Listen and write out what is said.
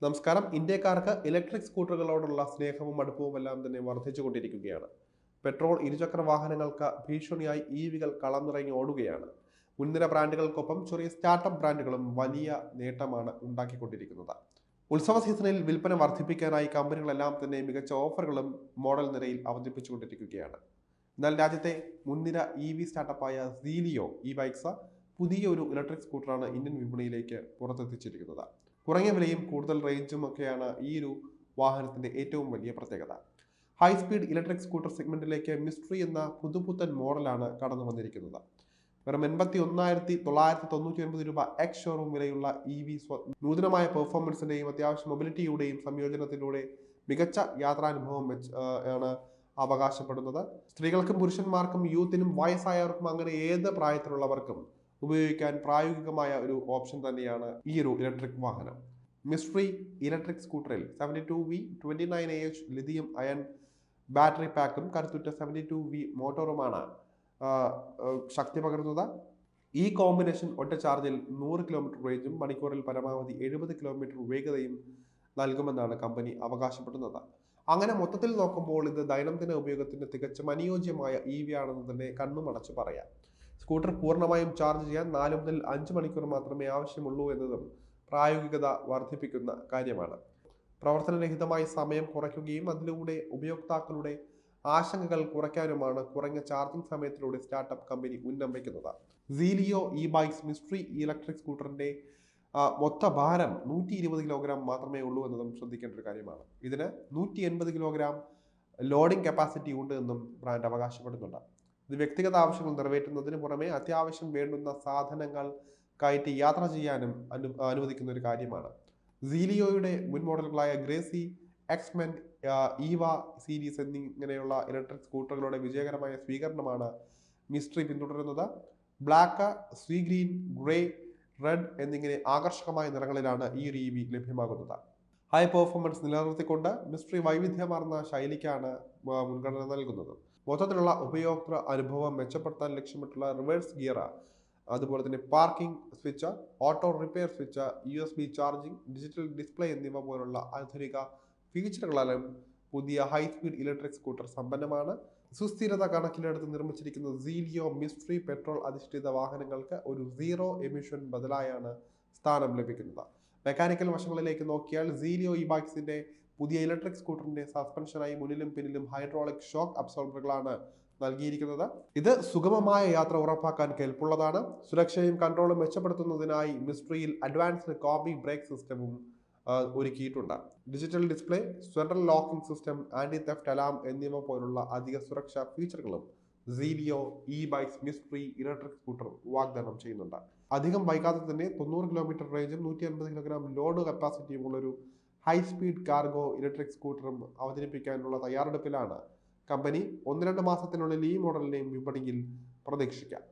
നമസ്കാരം. ഇന്ത്യക്കാർക്ക് ഇലക്ട്രിക് സ്കൂട്ടറുകളോടുള്ള സ്നേഹവും അടുപ്പവും എല്ലാം തന്നെ വർദ്ധിച്ചുകൊണ്ടിരിക്കുകയാണ്. പെട്രോൾ ഇരുചക്ര വാഹനങ്ങൾക്ക് ഭീഷണിയായി ഇവികൾ കളമിറങ്ങി ഓടുകയാണ്. മുൻനിര ബ്രാൻഡുകൾക്കൊപ്പം ചെറിയ സ്റ്റാർട്ടപ്പ് ബ്രാൻഡുകളും വലിയ നേട്ടമാണ് ഉണ്ടാക്കിക്കൊണ്ടിരിക്കുന്നത്. ഉത്സവ സീസണിൽ വിൽപ്പന വർദ്ധിപ്പിക്കാനായി കമ്പനികളെല്ലാം തന്നെ മികച്ച ഓഫറുകളും മോഡൽ നിരയിൽ അവതരിപ്പിച്ചുകൊണ്ടിരിക്കുകയാണ്. എന്നാൽ രാജ്യത്തെ മുൻനിര സ്റ്റാർട്ടപ്പായ സീലിയോ ബൈക്സ് പുതിയ ഒരു ഇലക്ട്രിക് സ്കൂട്ടറാണ് ഇന്ത്യൻ വിപണിയിലേക്ക് പുറത്തെത്തിച്ചിരിക്കുന്നത്. കുറഞ്ഞ വിലയും കൂടുതൽ റേഞ്ചും ഒക്കെയാണ് ഈ ഒരു വാഹനത്തിന്റെ ഏറ്റവും വലിയ പ്രത്യേകത. ഹൈ സ്പീഡ് ഇലക്ട്രിക് സ്കൂട്ടർ സെഗ്മെന്റിലേക്ക് മിസ്ട്രി എന്ന പുതുപുത്തൻ മോഡലാണ് കടന്നു വന്നിരിക്കുന്നത്. വെറും 81,999 രൂപ എക്സ് ഷോറൂം വിലയുള്ള നൂതനമായ പെർഫോമൻസിന്റെയും അത്യാവശ്യം മൊബിലിറ്റിയുടെയും സംയോജനത്തിലൂടെ മികച്ച യാത്രാനുഭവം ആണ് അവകാശപ്പെടുന്നത്. സ്ത്രീകൾക്കും പുരുഷന്മാർക്കും യൂത്തിനും വയസ്സായവർക്കും അങ്ങനെ ഏത് പ്രായത്തിലുള്ളവർക്കും ഉപയോഗിക്കാൻ പ്രായോഗികമായ ഒരു ഓപ്ഷൻ തന്നെയാണ് ഈ ഒരു ഇലക്ട്രിക് വാഹനം. മിസ്ട്രി ഇലക്ട്രിക് സ്കൂട്ടറിൽ 72V 29Ah lithium ion battery പാക്കും കരുത്തുറ്റ 72V മോട്ടോറുമാണ് ശക്തി പകരുന്നത്. ഈ കോമ്പിനേഷൻ ഒറ്റ ചാർജിൽ 100 കിലോമീറ്റർ റേഞ്ചും മണിക്കൂറിൽ പരമാവധി 70 കിലോമീറ്റർ വേഗതയും നൽകുമെന്നാണ് കമ്പനി അവകാശപ്പെടുന്നത്. അങ്ങനെ മൊത്തത്തിൽ നോക്കുമ്പോൾ ഇത് ദൈനംദിന ഉപയോഗത്തിന് തികച്ചും അനുയോജ്യമായ ആണെന്ന് തന്നെ കണ്ണുമടച്ച് പറയാം. സ്കൂട്ടർ പൂർണ്ണമായും ചാർജ് ചെയ്യാൻ 4 മുതൽ 5 മണിക്കൂർ മാത്രമേ ആവശ്യമുള്ളൂ എന്നതും പ്രായോഗികത വർദ്ധിപ്പിക്കുന്ന കാര്യമാണ്. പ്രവർത്തനരഹിതമായ സമയം കുറയ്ക്കുകയും അതിലൂടെ ഉപയോക്താക്കളുടെ ആശങ്കകൾ കുറയ്ക്കാനുമാണ് കുറഞ്ഞ ചാർജിംഗ് സമയത്തിലൂടെ സ്റ്റാർട്ടപ്പ് കമ്പനി ഉന്നം വയ്ക്കുന്നത്. സീലിയോ ബൈക്സ് മിസ്ട്രി ഇലക്ട്രിക് സ്കൂട്ടറിന്റെ മൊത്ത ഭാരം 120 കിലോഗ്രാം മാത്രമേ ഉള്ളൂ എന്നതും ശ്രദ്ധിക്കേണ്ട ഒരു കാര്യമാണ്. ഇതിന് 180 കിലോഗ്രാം ലോഡിംഗ് കപ്പാസിറ്റി ഉണ്ട് എന്നും ബ്രാൻഡ് അവകാശപ്പെടുന്നുണ്ട്. ഇത് വ്യക്തിഗത ആവശ്യങ്ങൾ നിറവേറ്റുന്നതിന് പുറമെ അത്യാവശ്യം വേണ്ടുന്ന സാധനങ്ങൾ കയറ്റി യാത്ര ചെയ്യാനും അനുവദിക്കുന്ന ഒരു കാര്യമാണ്. സീലിയോയുടെ മുൻ മോഡലുകളായ ഗ്രേസി, എക്സ്മെൻ, ഈവ സീരീസ് എന്നിങ്ങനെയുള്ള ഇലക്ട്രിക് സ്കൂട്ടറുകളുടെ വിജയകരമായ സ്വീകരണമാണ് മിസ്ട്രി പിന്തുടരുന്നത്. ബ്ലാക്ക്, സ്വീ ഗ്രീൻ, ഗ്രേ, റെഡ് എന്നിങ്ങനെ ആകർഷകമായ നിറങ്ങളിലാണ് ഈ ഒരു ലഭ്യമാകുന്നത്. ഹൈ പെർഫോമൻസ് നിലനിർത്തിക്കൊണ്ട് മിസ്ട്രി വൈവിധ്യമാർന്ന ശൈലിക്കാണ് മുൻഗണന നൽകുന്നത്. മൊത്തത്തിലുള്ള ഉപയോക്തൃ അനുഭവം മെച്ചപ്പെടുത്താൻ ലക്ഷ്യമിട്ടുള്ള റിവേഴ്സ് ഗിയർ, അതുപോലെ തന്നെ parking switch, auto repair switch, USB charging, digital display എന്നിവ പോലുള്ള ആധുനിക ഫീച്ചറുകളാലും പുതിയ ഹൈ സ്പീഡ് ഇലക്ട്രിക് സ്കൂട്ടർ സമ്പന്നമാണ്. സുസ്ഥിരത കണക്കിലെടുത്ത് നിർമ്മിച്ചിരിക്കുന്ന സീലിയോ മിസ്ട്രി പെട്രോൾ അധിഷ്ഠിത വാഹനങ്ങൾക്ക് ഒരു സീറോ എമിഷൻ ബദലായാണ് സ്ഥാനം ലഭിക്കുന്നത്. മെക്കാനിക്കൽ വശങ്ങളിലേക്ക് നോക്കിയാൽ സീലിയോ ബൈക്സിന്റെ പുതിയ ഇലക്ട്രിക് സ്കൂട്ടറിന്റെ സസ്പെൻഷനായി മുന്നിലും പിന്നിലും ഹൈഡ്രോളിക് ഷോക്ക് അബ്സോർബറുകളാണ് നൽകിയിരിക്കുന്നത്. ഇത് സുഗമമായ യാത്ര ഉറപ്പാക്കാൻ കെൽപ്പുള്ളതാണ്. സുരക്ഷയും കൺട്രോളും മെച്ചപ്പെടുത്തുന്നതിനായി മിസ്ട്രിയിൽ അഡ്വാൻസ്ഡ് കോംബി ബ്രേക്ക് സിസ്റ്റവും ഒരുക്കിയിട്ടുണ്ട്. Digital display, central locking system, anti theft alarm എന്നിവ പോലുള്ള അധിക സുരക്ഷാ ഫീച്ചറുകളും Zelio bikes mystery electric scooter വാഗ്ദാനം ചെയ്യുന്നുണ്ട്. അധികം വൈകാതെ തന്നെ 90 കിലോമീറ്റർ റേഞ്ചും 150 കിലോഗ്രാം ലോഡ് കപ്പാസിറ്റിയും ഉള്ളൊരു ഹൈ സ്പീഡ് കാർഗോ ഇലക്ട്രിക് സ്കൂട്ടറും അവതരിപ്പിക്കാനുള്ള തയ്യാറെടുപ്പിലാണ് കമ്പനി. 1-2 മാസത്തിനുള്ളിൽ ഈ മോഡലിനെയും വിപണിയിൽ പ്രതീക്ഷിക്കാം.